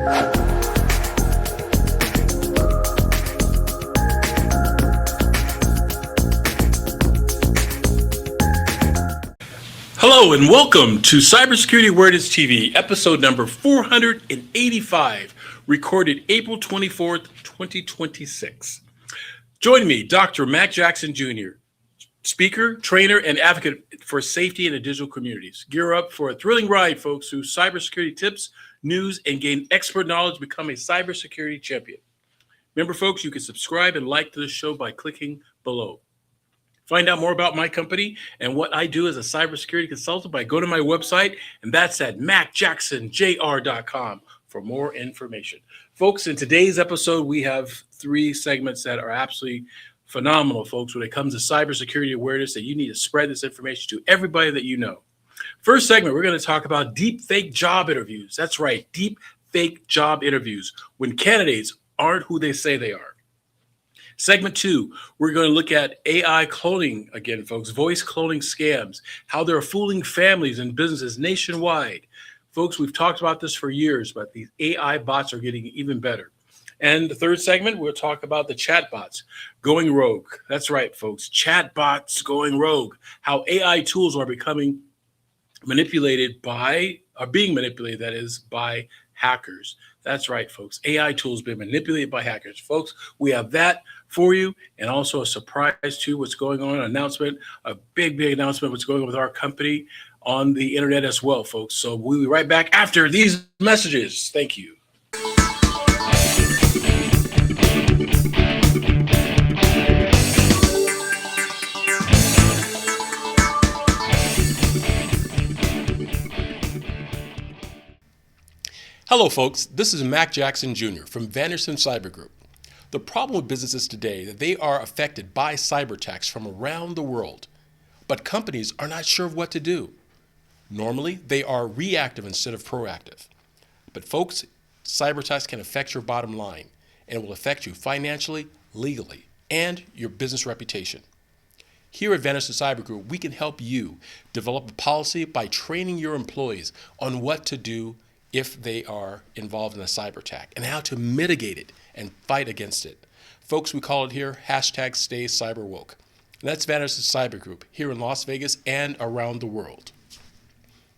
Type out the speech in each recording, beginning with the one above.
Hello and welcome to Cybersecurity Awareness TV, episode number 485, recorded April 24th, 2026. Join me, Dr. Mac Jackson Jr., speaker, trainer, and advocate for safety in the digital communities. Gear up for a thrilling ride, folks, through cybersecurity tips, news, and gain expert knowledge, become a cybersecurity champion. Remember, folks, you can subscribe and like to the show by clicking below. Find out more about my company and what I do as a cybersecurity consultant by going to my website, and that's at macjacksonjr.com for more information. Folks, in today's episode, we have three segments that are absolutely phenomenal, folks, when it comes to cybersecurity awareness, that you need to spread this information to everybody that you know. First segment, we're going to talk about deep fake job interviews. That's right, deep fake job interviews, when candidates aren't who they say they are. Segment 2, we're going to look at AI cloning again, folks, voice cloning scams, how they're fooling families and businesses nationwide. Folks, we've talked about this for years, but these AI bots are getting even better. And the third segment, we'll talk about the chatbots going rogue. That's right, folks, chatbots going rogue, how AI tools are becoming manipulated by, are being manipulated, that is, by hackers. That's right, folks. AI tools being manipulated by hackers. Folks, we have that for you, and also a surprise to what's going on, an announcement, a big announcement, what's going on with our company on the internet as well, folks. So we'll be right back after these messages. Thank you. Hello, folks. This is Mac Jackson Jr. from Vanderson Cyber Group. The problem with businesses today is that they are affected by cyber attacks from around the world, but companies are not sure of what to do. Normally, they are reactive instead of proactive. But folks, cyber attacks can affect your bottom line, and it will affect you financially, legally, and your business reputation. Here at Vanderson Cyber Group, we can help you develop a policy by training your employees on what to do if they are involved in a cyber attack, and how to mitigate it and fight against it. Folks, we call it here #StayCyberWoke. And that's Vanderson Cyber Group here in Las Vegas and around the world.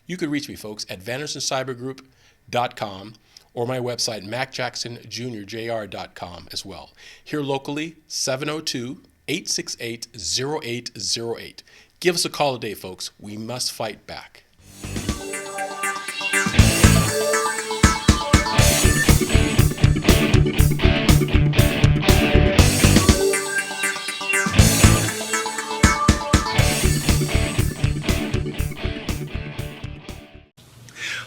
You can reach me, folks, at VandersonCyberGroup.com or my website, MacJacksonJr.com as well. Here locally, 702-868-0808. Give us a call today, folks. We must fight back.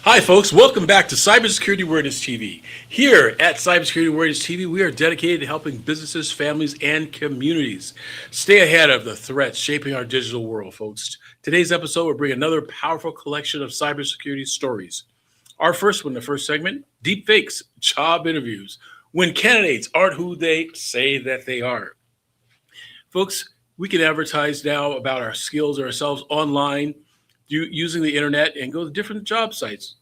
Hi, folks. Welcome back to Cybersecurity Awareness TV. Here at Cybersecurity Awareness TV, we are dedicated to helping businesses, families, and communities stay ahead of the threats shaping our digital world, folks. Today's episode will bring another powerful collection of cybersecurity stories. Our first one, the first segment, deep fakes, job interviews, when candidates aren't who they say that they are. Folks, we can advertise now about our skills ourselves online, using the internet, and go to different job sites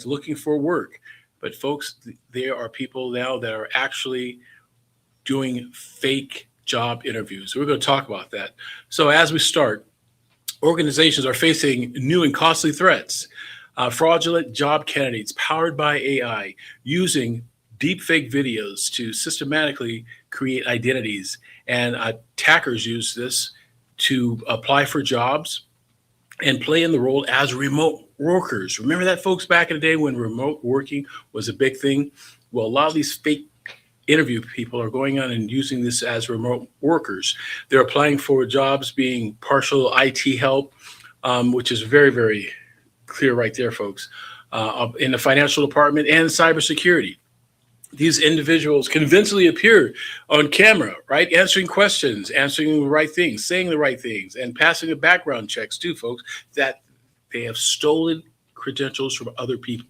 looking for work. But folks, there are people now that are actually doing fake job interviews. We're going to talk about that. So as we start, organizations are facing new and costly threats. Fraudulent job candidates powered by AI using deep fake videos to systematically create identities. And attackers use this to apply for jobs and play in the role as remote workers. Remember that, folks, back in the day when remote working was a big thing? Well, a lot of these fake interview people are going on and using this as remote workers. They're applying for jobs being partial IT help, which is very, very clear right there, folks, in the financial department and cybersecurity. These individuals convincingly appear on camera, right? Answering questions, answering the right things, saying the right things, and passing the background checks too, folks, that they have stolen credentials from other people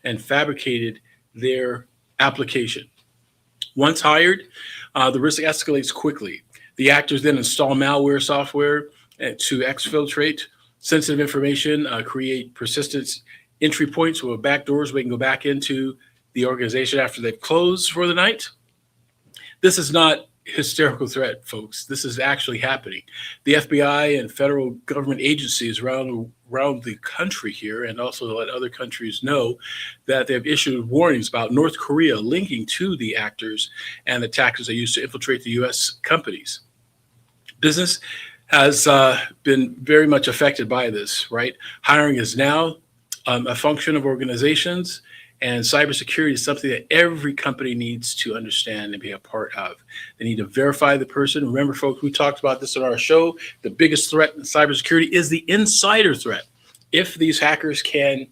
and fabricated their application. Once hired, the risk escalates quickly. The actors then install malware software to exfiltrate sensitive information, create persistent entry points with backdoors where they can go back into the organization after they've closed for the night. This is not hysterical threat, folks. This is actually happening. The FBI and federal government agencies around the country here, and also to let other countries know that they've issued warnings about North Korea linking to the actors and the tactics they use to infiltrate the U.S. companies. Business has been very much affected by this, right? Hiring is now a function of organizations, and cybersecurity is something that every company needs to understand and be a part of. They need to verify the person. Remember, folks, we talked about this on our show. The biggest threat in cybersecurity is the insider threat. If these hackers can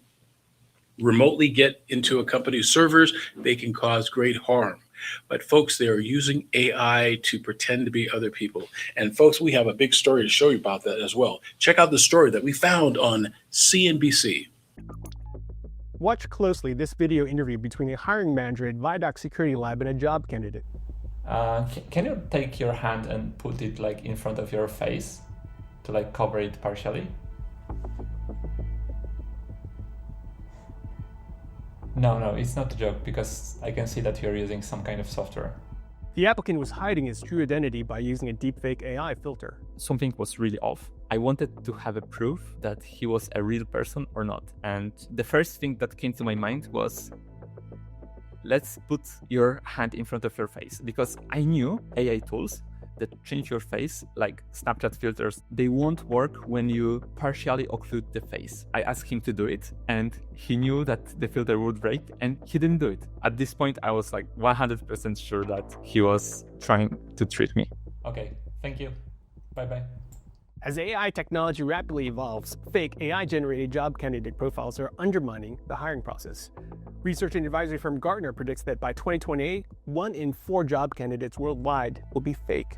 remotely get into a company's servers, they can cause great harm. But folks, they are using AI to pretend to be other people. And folks, we have a big story to show you about that as well. Check out the story that we found on CNBC. Watch closely this video interview between a hiring manager at Vidoc Security Lab and a job candidate. Can you take your hand and put it like in front of your face to like cover it partially? No, it's not a joke because I can see that you're using some kind of software. The applicant was hiding his true identity by using a deepfake AI filter. Something was really off. I wanted to have a proof that he was a real person or not. And the first thing that came to my mind was, let's put your hand in front of your face. Because I knew AI tools that change your face, like Snapchat filters, they won't work when you partially occlude the face. I asked him to do it, and he knew that the filter would break, and he didn't do it. At this point, I was like 100% sure that he was trying to trick me. Okay, thank you. Bye-bye. As AI technology rapidly evolves, fake AI-generated job candidate profiles are undermining the hiring process. Research and advisory firm Gartner predicts that by 2028, 1 in 4 job candidates worldwide will be fake.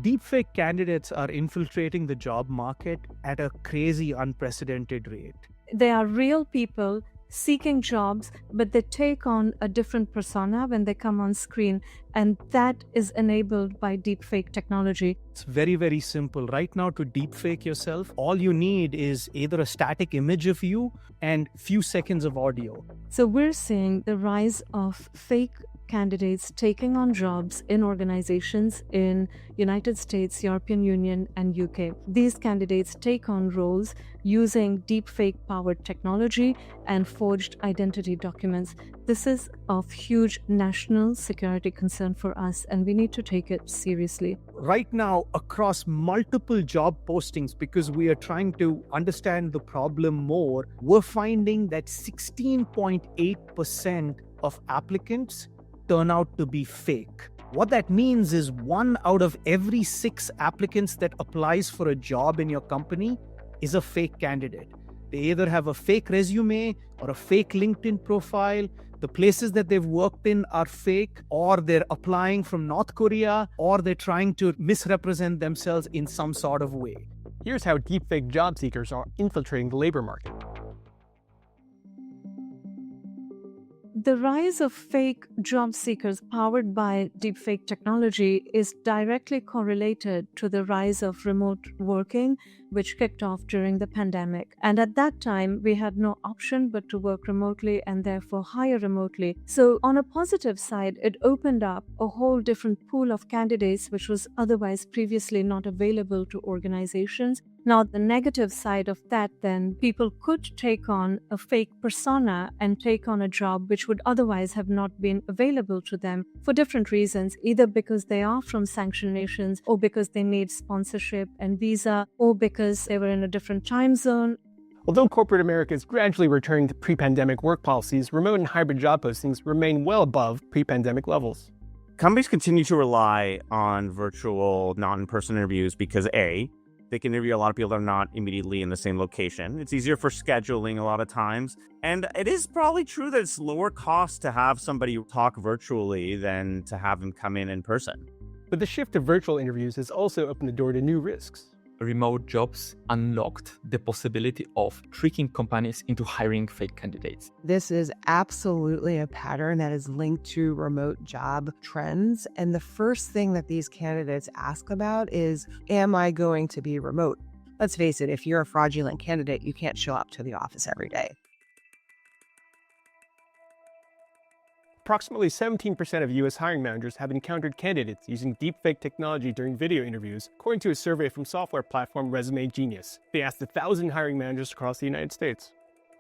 Deepfake candidates are infiltrating the job market at a crazy, unprecedented rate. They are real people seeking jobs, but they take on a different persona when they come on screen, and that is enabled by deepfake technology. It's very, very simple. Right now, to deepfake yourself, all you need is either a static image of you and few seconds of audio. So we're seeing the rise of fake candidates taking on jobs in organizations in United States, European Union, and UK. These candidates take on roles using deepfake-powered technology and forged identity documents. This is of huge national security concern for us, and we need to take it seriously. Right now, across multiple job postings, because we are trying to understand the problem more, we're finding that 16.8% of applicants turn out to be fake. What that means is 1 out of every 6 applicants that applies for a job in your company is a fake candidate. They either have a fake resume or a fake LinkedIn profile. The places that they've worked in are fake, or they're applying from North Korea, or they're trying to misrepresent themselves in some sort of way. Here's how deepfake job seekers are infiltrating the labor market. The rise of fake job seekers powered by deepfake technology is directly correlated to the rise of remote working, which kicked off during the pandemic. And at that time, we had no option but to work remotely and therefore hire remotely. So on a positive side, it opened up a whole different pool of candidates, which was otherwise previously not available to organizations. Now, the negative side of that, then, people could take on a fake persona and take on a job which would otherwise have not been available to them for different reasons, either because they are from sanctioned nations, or because they need sponsorship and visa, or because they were in a different time zone. Although corporate America is gradually returning to pre-pandemic work policies, remote and hybrid job postings remain well above pre-pandemic levels. Companies continue to rely on virtual, non-in-person interviews because A, they can interview a lot of people that are not immediately in the same location. It's easier for scheduling a lot of times. And it is probably true that it's lower cost to have somebody talk virtually than to have them come in person. But the shift to virtual interviews has also opened the door to new risks. Remote jobs unlocked the possibility of tricking companies into hiring fake candidates. This is absolutely a pattern that is linked to remote job trends. And the first thing that these candidates ask about is, am I going to be remote? Let's face it, if you're a fraudulent candidate, you can't show up to the office every day. Approximately 17% of U.S. hiring managers have encountered candidates using deepfake technology during video interviews, according to a survey from software platform Resume Genius. They asked 1,000 hiring managers across the United States.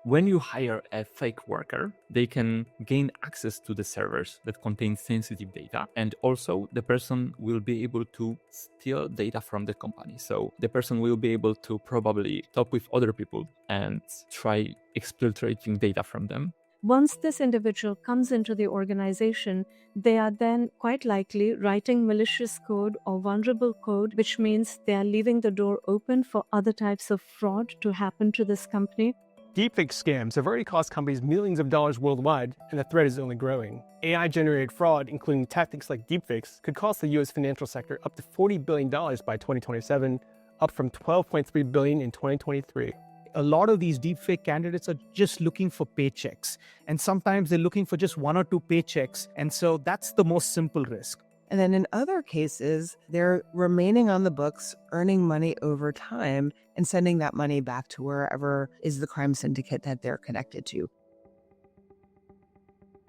When you hire a fake worker, they can gain access to the servers that contain sensitive data. And also the person will be able to steal data from the company. So the person will be able to probably talk with other people and try exfiltrating data from them. Once this individual comes into the organization, they are then quite likely writing malicious code or vulnerable code, which means they are leaving the door open for other types of fraud to happen to this company. Deepfake scams have already cost companies millions of dollars worldwide, and the threat is only growing. AI-generated fraud, including tactics like deepfakes, could cost the U.S. financial sector up to $40 billion by 2027, up from $12.3 billion in 2023. A lot of these deepfake candidates are just looking for paychecks, and sometimes they're looking for just one or two paychecks, and so that's the most simple risk. And then in other cases, they're remaining on the books, earning money over time, and sending that money back to wherever is the crime syndicate that they're connected to.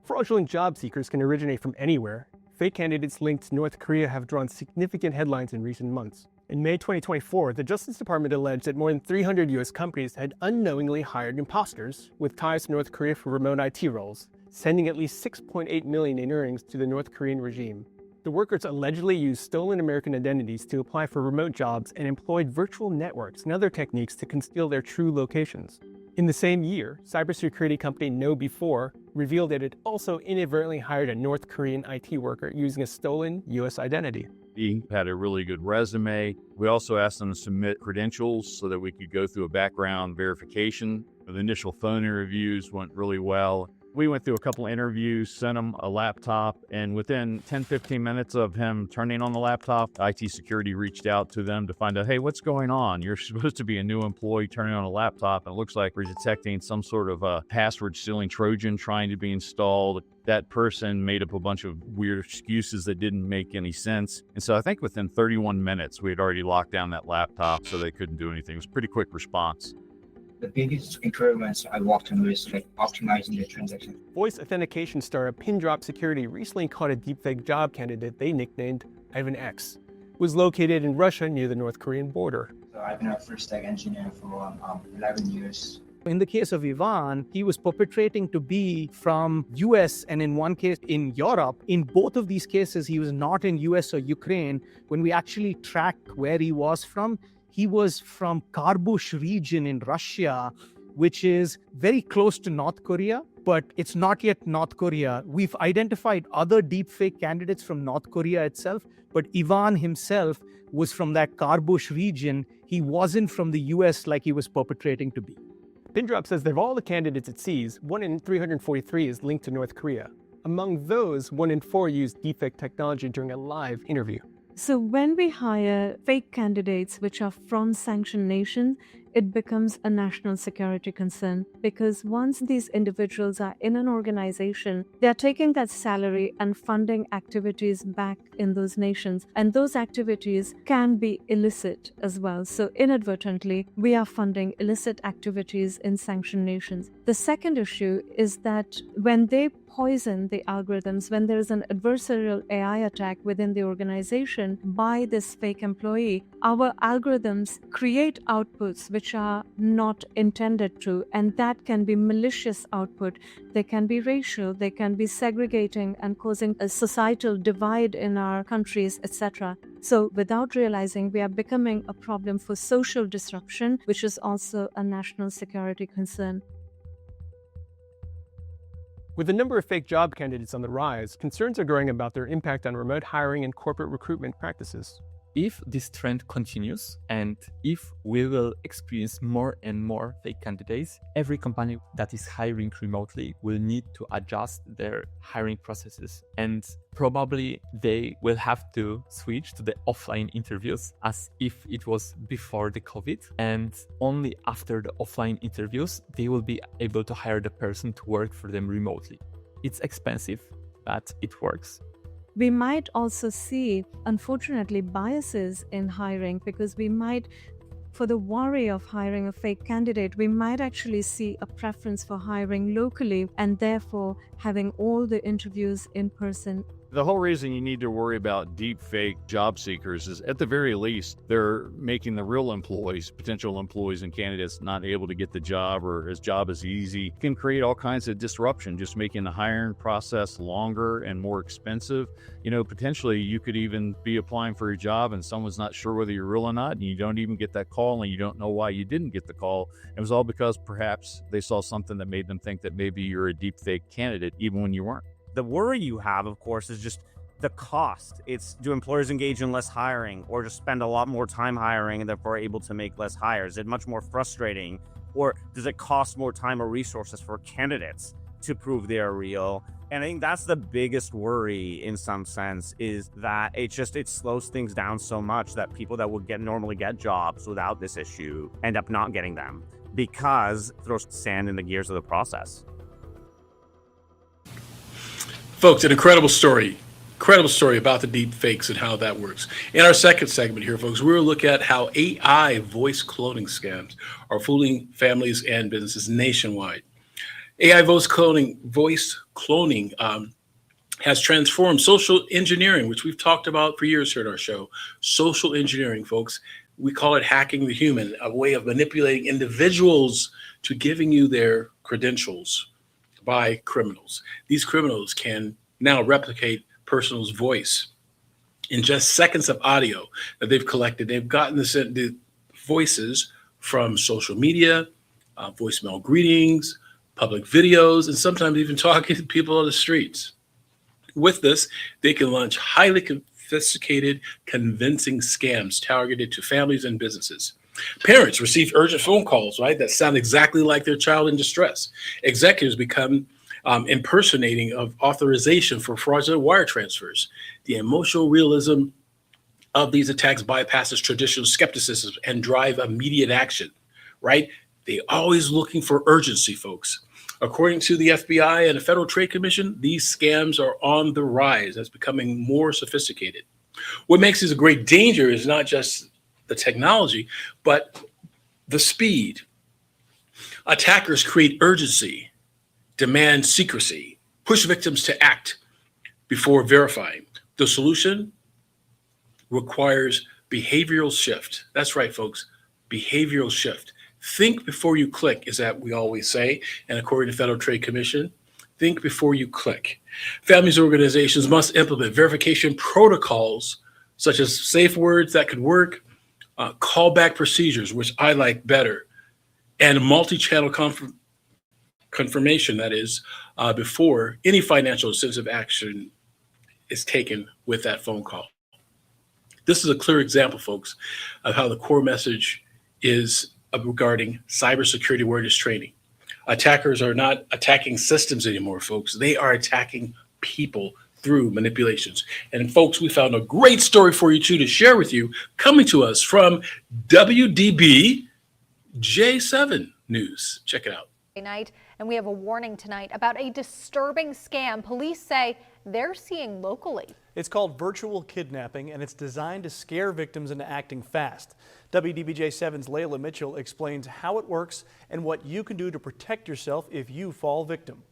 Fraudulent job seekers can originate from anywhere. Fake candidates linked to North Korea have drawn significant headlines in recent months. In May 2024, the Justice Department alleged that more than 300 U.S. companies had unknowingly hired imposters with ties to North Korea for remote IT roles, sending at least $6.8 million in earnings to the North Korean regime. The workers allegedly used stolen American identities to apply for remote jobs and employed virtual networks and other techniques to conceal their true locations. In the same year, cybersecurity company KnowBe4 revealed that it also inadvertently hired a North Korean IT worker using a stolen U.S. identity. He had a really good resume. We also asked them to submit credentials so that we could go through a background verification. The initial phone interviews went really well. We went through a couple of interviews, sent him a laptop, and within 10-15 minutes of him turning on the laptop, IT security reached out to them to find out, hey, what's going on? You're supposed to be a new employee turning on a laptop, and it looks like we're detecting some sort of a password-stealing Trojan trying to be installed. That person made up a bunch of weird excuses that didn't make any sense. And so I think within 31 minutes, we had already locked down that laptop so they couldn't do anything. It was a pretty quick response. The biggest improvements I worked on was like optimizing the transaction. Voice authentication startup Pindrop Security recently caught a deepfake job candidate they nicknamed Ivan X, who was located in Russia near the North Korean border. So I've been a full stack engineer for 11 years. In the case of Ivan, he was perpetrating to be from US and in one case in Europe. In both of these cases, he was not in US or Ukraine. When we actually tracked where he was from Karbush region in Russia, which is very close to North Korea, but it's not yet North Korea. We've identified other deepfake candidates from North Korea itself, but Ivan himself was from that Karbush region. He wasn't from the US like he was perpetrating to be. Pindrop says that of all the candidates it sees, 1 in 343 is linked to North Korea. Among those, 1 in 4 used deepfake technology during a live interview. So when we hire fake candidates which are from sanctioned nations, it becomes a national security concern, because once these individuals are in an organization, they are taking that salary and funding activities back in those nations, and those activities can be illicit as well. So inadvertently, we are funding illicit activities in sanctioned nations. The second issue is that when they poison the algorithms, when there is an adversarial AI attack within the organization by this fake employee, our algorithms create outputs which are not intended to, and that can be malicious output. They can be racial, they can be segregating and causing a societal divide in our countries, etc. So without realizing, we are becoming a problem for social disruption, which is also a national security concern. With the number of fake job candidates on the rise, concerns are growing about their impact on remote hiring and corporate recruitment practices. If this trend continues, and if we will experience more and more fake candidates, every company that is hiring remotely will need to adjust their hiring processes. And probably they will have to switch to the offline interviews as if it was before the COVID. And only after the offline interviews, they will be able to hire the person to work for them remotely. It's expensive, but it works. We might also see, unfortunately, biases in hiring, because we might For the worry of hiring a fake candidate, we might actually see a preference for hiring locally and therefore having all the interviews in person. The whole reason you need to worry about deep fake job seekers is, at the very least, they're making the real employees, potential employees and candidates, not able to get the job, or his job is easy. It can create all kinds of disruption, just making the hiring process longer and more expensive. Potentially you could even be applying for a job and someone's not sure whether you're real or not, and you don't even get that call, and you don't know why you didn't get the call. It was all because perhaps they saw something that made them think that maybe you're a deep fake candidate, even when you weren't. The worry you have, of course, is just the cost. It's, do employers engage in less hiring, or just spend a lot more time hiring and therefore able to make less hires? Is it much more frustrating, or does it cost more time or resources for candidates to prove they are real? And I think that's the biggest worry in some sense, is that it slows things down so much that people that would normally get jobs without this issue end up not getting them, because it throws sand in the gears of the process. Folks, an incredible story about the deep fakes and how that works. In our second segment here, folks, we'll look at how AI voice cloning scams are fooling families and businesses nationwide. AI voice cloning has transformed social engineering, which we've talked about for years here at our show. Social engineering, folks, we call it hacking the human, a way of manipulating individuals to giving you their credentials by criminals. These criminals can now replicate person's voice in just seconds of audio that they've collected. They've gotten the voices from social media, voicemail greetings, public videos, and sometimes even talking to people on the streets. With this, they can launch highly sophisticated, convincing scams targeted to families and businesses. Parents receive urgent phone calls, right, that sound exactly like their child in distress. Executives become impersonating of authorization for fraudulent wire transfers. The emotional realism of these attacks bypasses traditional skepticism and drive immediate action, right? They're always looking for urgency, folks. According to the FBI and the Federal Trade Commission, these scams are on the rise as becoming more sophisticated. What makes this a great danger is not just the technology, but the speed. Attackers create urgency, demand secrecy, push victims to act before verifying. The solution requires behavioral shift. That's right, folks, behavioral shift. Think before you click is that we always say, and according to the Federal Trade Commission, think before you click. Families and organizations must implement verification protocols such as safe words that could work, callback procedures, which I like better, and multi-channel confirmation, that is, before any financial incentive action is taken with that phone call. This is a clear example, folks, of how the core message is regarding cybersecurity awareness training. Attackers are not attacking systems anymore, folks. They are attacking people through manipulations. And folks, we found a great story for you too to share with you, coming to us from WWDBTV.com News. Check it out. Night, and we have a warning tonight about a disturbing scam police say they're seeing locally. It's called virtual kidnapping, and it's designed to scare victims into acting fast. WDBJ7's Layla Mitchell explains how it works and what you can do to protect yourself if you fall victim.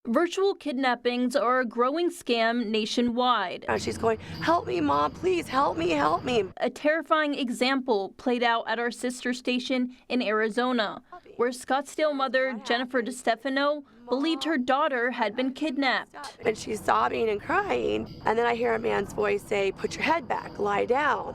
Virtual kidnappings are a growing scam nationwide. She's going, "Help me, Mom, please help me, help me." A terrifying example played out at our sister station in Arizona, where Scottsdale mother Jennifer DeStefano believed her daughter had been kidnapped. And she's sobbing and crying, and then I hear a man's voice say, "Put your head back, lie down."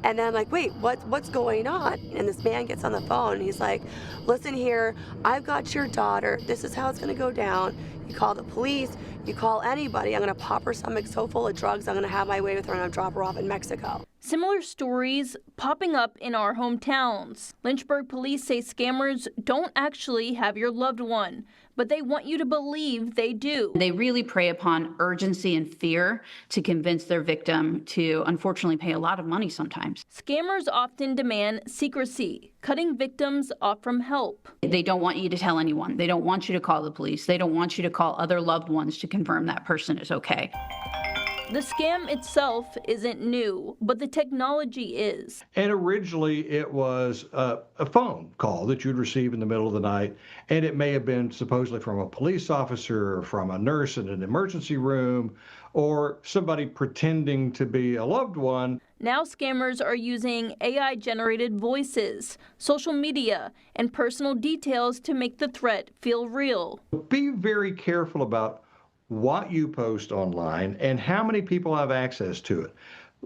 And then I'm like, wait, what's going on? And this man gets on the phone and he's like, "Listen here, I've got your daughter. This is how it's going to go down. You call the police, you call anybody. I'm going to pop her stomach so full of drugs, I'm going to have my way with her and I'm going to drop her off in Mexico." Similar stories popping up in our hometowns. Lynchburg police say scammers don't actually have your loved one, but they want you to believe they do. They really prey upon urgency and fear to convince their victim to unfortunately pay a lot of money sometimes. Scammers often demand secrecy, cutting victims off from help. They don't want you to tell anyone. They don't want you to call the police. They don't want you to call other loved ones to confirm that person is okay. The scam itself isn't new, but the technology is. And originally it was a phone call that you'd receive in the middle of the night, and it may have been supposedly from a police officer or from a nurse in an emergency room or somebody pretending to be a loved one. Now scammers are using AI-generated voices, social media, and personal details to make the threat feel real. Be very careful about what you post online and how many people have access to it.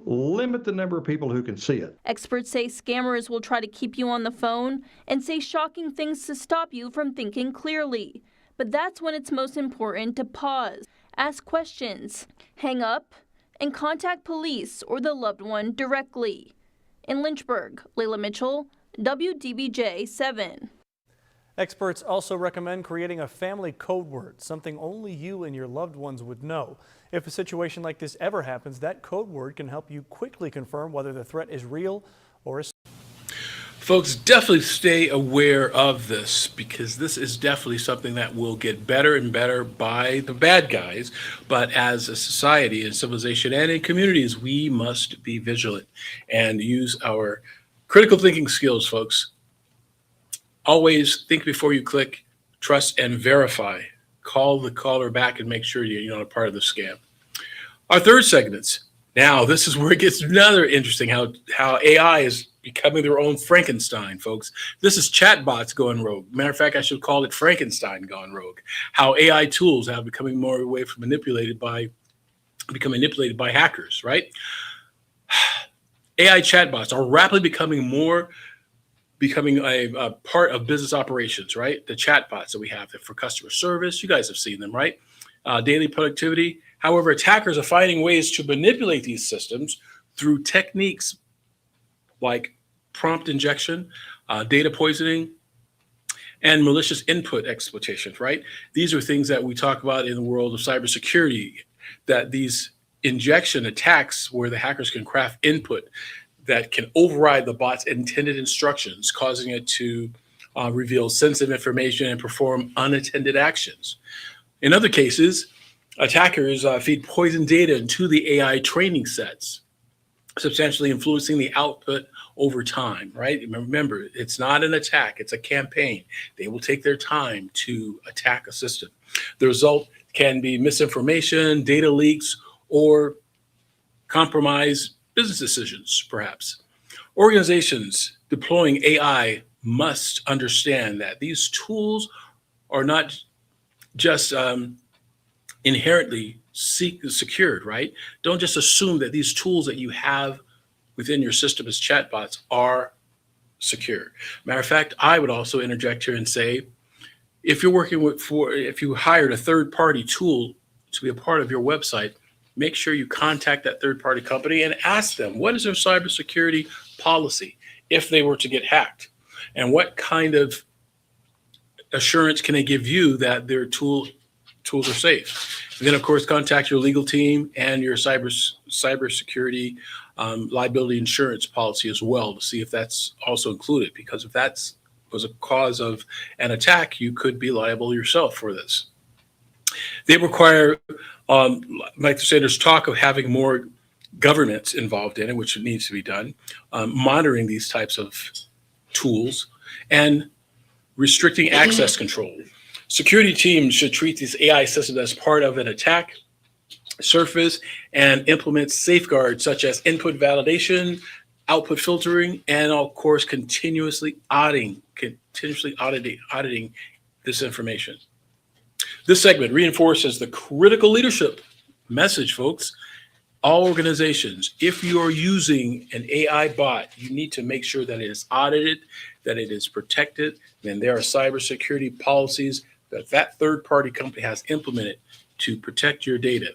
Limit the number of people who can see it. Experts say scammers will try to keep you on the phone and say shocking things to stop you from thinking clearly. But that's when it's most important to pause, ask questions, hang up, and contact police or the loved one directly. In Lynchburg, Layla Mitchell, WDBJ7. Experts also recommend creating a family code word, something only you and your loved ones would know. If a situation like this ever happens, that code word can help you quickly confirm whether the threat is real or is. Folks, definitely stay aware of this, because this is definitely something that will get better and better by the bad guys. But as a society and civilization and in communities, we must be vigilant and use our critical thinking skills, folks. Always think before you click, trust and verify. Call the caller back and make sure you're not a part of the scam. Our third segment. Now, this is where it gets another interesting, how AI is becoming their own Frankenstein, folks. This is chatbots going rogue. Matter of fact, I should call it Frankenstein gone rogue. How AI tools have becoming more away from manipulated by hackers, right? AI chatbots are rapidly becoming a part of business operations, right? The chatbots that we have for customer service, you guys have seen them, right? Daily productivity. However, attackers are finding ways to manipulate these systems through techniques like prompt injection, data poisoning, and malicious input exploitation, right? These are things that we talk about in the world of cybersecurity, that these injection attacks where the hackers can craft input that can override the bot's intended instructions, causing it to reveal sensitive information and perform unattended actions. In other cases, attackers feed poison data into the AI training sets, substantially influencing the output over time, right? Remember, it's not an attack, it's a campaign. They will take their time to attack a system. The result can be misinformation, data leaks, or compromised business decisions, perhaps. Organizations deploying AI must understand that these tools are not just inherently secured, right? Don't just assume that these tools that you have within your system as chatbots are secure. Matter of fact, I would also interject here and say, if you're working if you hired a third-party tool to be a part of your website, make sure you contact that third-party company and ask them, what is their cybersecurity policy if they were to get hacked? And what kind of assurance can they give you that their tools are safe? And then, of course, contact your legal team and your cybersecurity liability insurance policy as well to see if that's also included, because if that was a cause of an attack, you could be liable yourself for this. They require, like I said, there's talk of having more governments involved in it, which needs to be done, monitoring these types of tools, and restricting access control. Security teams should treat these AI systems as part of an attack surface and implement safeguards such as input validation, output filtering, and of course, continuously auditing this information. This segment reinforces the critical leadership message, folks. All organizations, if you are using an AI bot, you need to make sure that it is audited, that it is protected, and there are cybersecurity policies that third-party company has implemented to protect your data.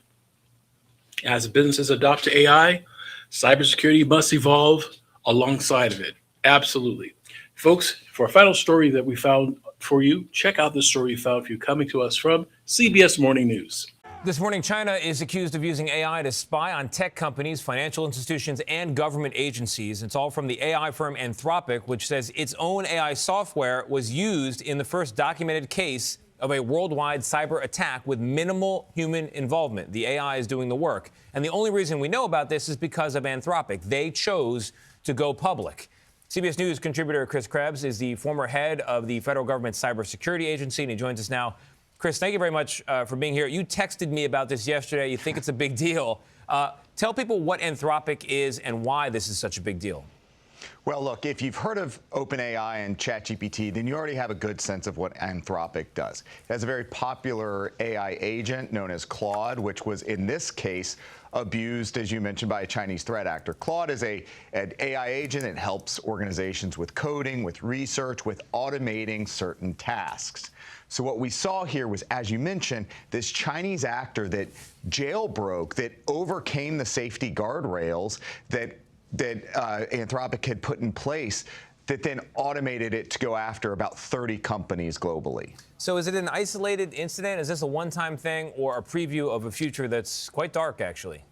As businesses adopt AI, cybersecurity must evolve alongside of it. Absolutely. Folks, for a final story that we found for you, check out this story we found for you coming to us from CBS Morning News. This morning, China is accused of using AI to spy on tech companies, financial institutions, and government agencies. It's all from the AI firm Anthropic, which says its own AI software was used in the first documented case of a worldwide cyber attack with minimal human involvement. The AI is doing the work. And the only reason we know about this is because of Anthropic. They chose to go public. CBS News contributor Chris Krebs is the former head of the federal government's cybersecurity agency, and he joins us now. Chris, thank you very much for being here. You texted me about this yesterday. You think it's a big deal. Tell people what Anthropic is and why this is such a big deal. Well, look, if you've heard of OpenAI and ChatGPT, then you already have a good sense of what Anthropic does. It has a very popular AI agent known as Claude, which was, in this case, abused, as you mentioned, by a Chinese threat actor. Claude is an AI agent that helps organizations with coding, with research, with automating certain tasks. So what we saw here was, as you mentioned, this Chinese actor that jailbroke, that overcame the safety guardrails that Anthropic had put in place, that then automated it to go after about 30 companies globally. So is it an isolated incident? Is this a one-time thing or a preview of a future that's quite dark, actually?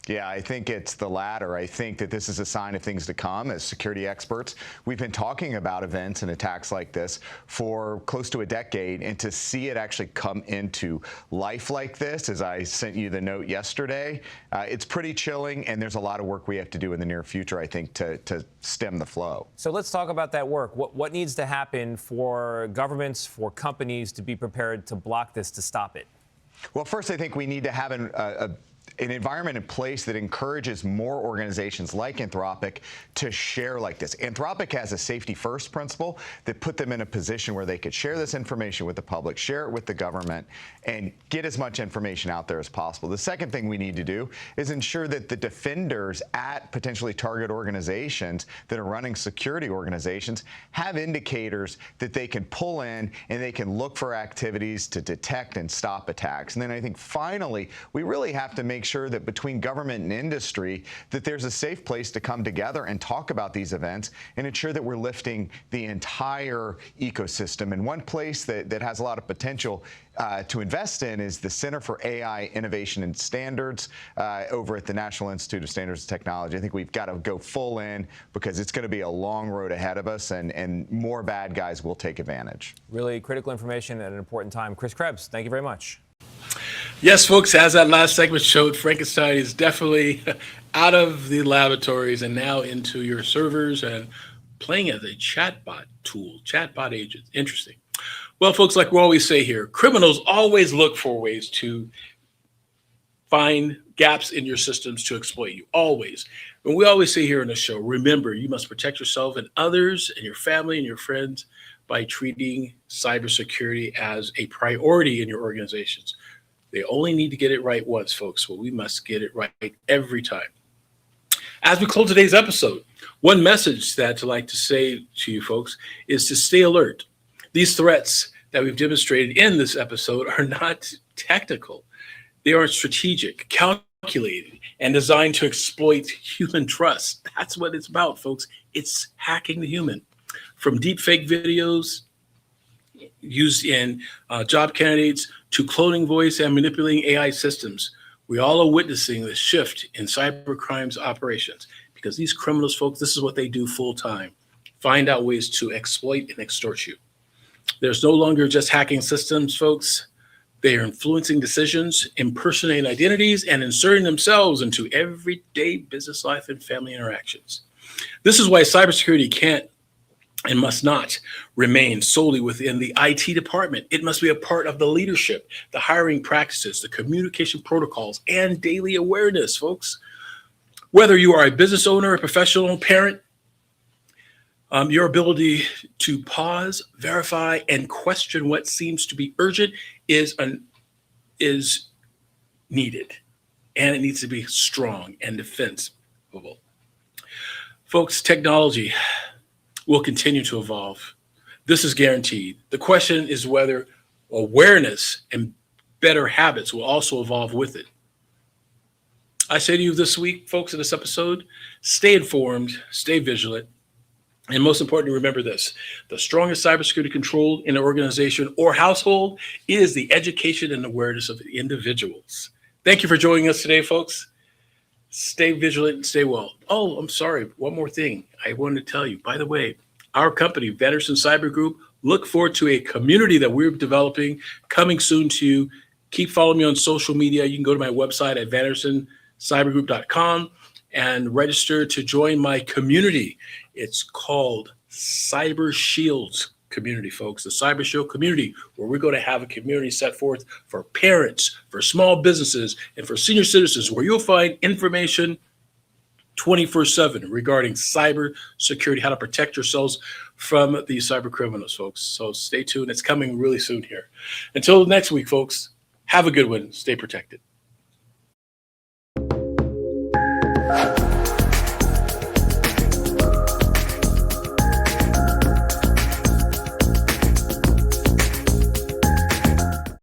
Yeah, I think it's the latter. I think that this is a sign of things to come. As security experts, we've been talking about events and attacks like this for close to a decade, and to see it actually come into life like this, as I sent you the note yesterday, it's pretty chilling, and there's a lot of work we have to do in the near future, I think, to stem the flow. So let's talk about that work. What needs to happen for governments, for companies to be prepared to block this, to stop it? Well, first, I think we need to have an environment in place that encourages more organizations like Anthropic to share like this. Anthropic has a safety first principle that put them in a position where they could share this information with the public, share it with the government, and get as much information out there as possible. The second thing we need to do is ensure that the defenders at potentially target organizations that are running security organizations have indicators that they can pull in and they can look for activities to detect and stop attacks. And then I think finally, we really have to make sure that between government and industry that there's a safe place to come together and talk about these events and ensure that we're lifting the entire ecosystem. And one place that has a lot of potential to invest in is the Center for AI Innovation and Standards over at the National Institute of Standards and Technology. I think we've got to go full in because it's going to be a long road ahead of us, and more bad guys will take advantage. Really critical information at an important time. Chris Krebs, thank you very much. Yes, folks, as that last segment showed, Frankenstein is definitely out of the laboratories and now into your servers and playing as a chatbot tool, chatbot agent. Interesting. Well, folks, like we always say here, criminals always look for ways to find gaps in your systems to exploit you, always. And we always say here on the show, remember, you must protect yourself and others and your family and your friends by treating cybersecurity as a priority in your organizations. They only need to get it right once, folks. Well, we must get it right every time. As we close today's episode, one message that I'd like to say to you folks is to stay alert. These threats that we've demonstrated in this episode are not technical. They are strategic, calculated, and designed to exploit human trust. That's what it's about, folks. It's hacking the human. From deepfake videos used in job candidates to cloning voice and manipulating AI systems, we all are witnessing the shift in cyber crimes operations because these criminals, folks, this is what they do full time. Find out ways to exploit and extort you. There's no longer just hacking systems, folks. They are influencing decisions, impersonating identities, and inserting themselves into everyday business life and family interactions. This is why cybersecurity can't and must not remain solely within the IT department. It must be a part of the leadership, the hiring practices, the communication protocols, and daily awareness, folks. Whether you are a business owner, a professional, parent, your ability to pause, verify, and question what seems to be urgent is needed, and it needs to be strong and defensible. Folks, technology will continue to evolve. This is guaranteed. The question is whether awareness and better habits will also evolve with it. I say to you this week, folks, in this episode, stay informed, stay vigilant, and most importantly, remember this: the strongest cybersecurity control in an organization or household is the education and awareness of the individuals. Thank you for joining us today, folks. Stay vigilant and stay well. Oh, I'm sorry. One more thing I wanted to tell you. By the way, our company, Vanderson Cyber Group, look forward to a community that we're developing coming soon to you. Keep following me on social media. You can go to my website at vandersoncybergroup.com and register to join my community. It's called Cyber Shields community, folks, the Cyber Shield community, where we're going to have a community set forth for parents, for small businesses, and for senior citizens, where you'll find information 24/7 regarding cyber security, how to protect yourselves from the cyber criminals, folks. So stay tuned. It's coming really soon here. Until next week, folks, have a good one. Stay protected.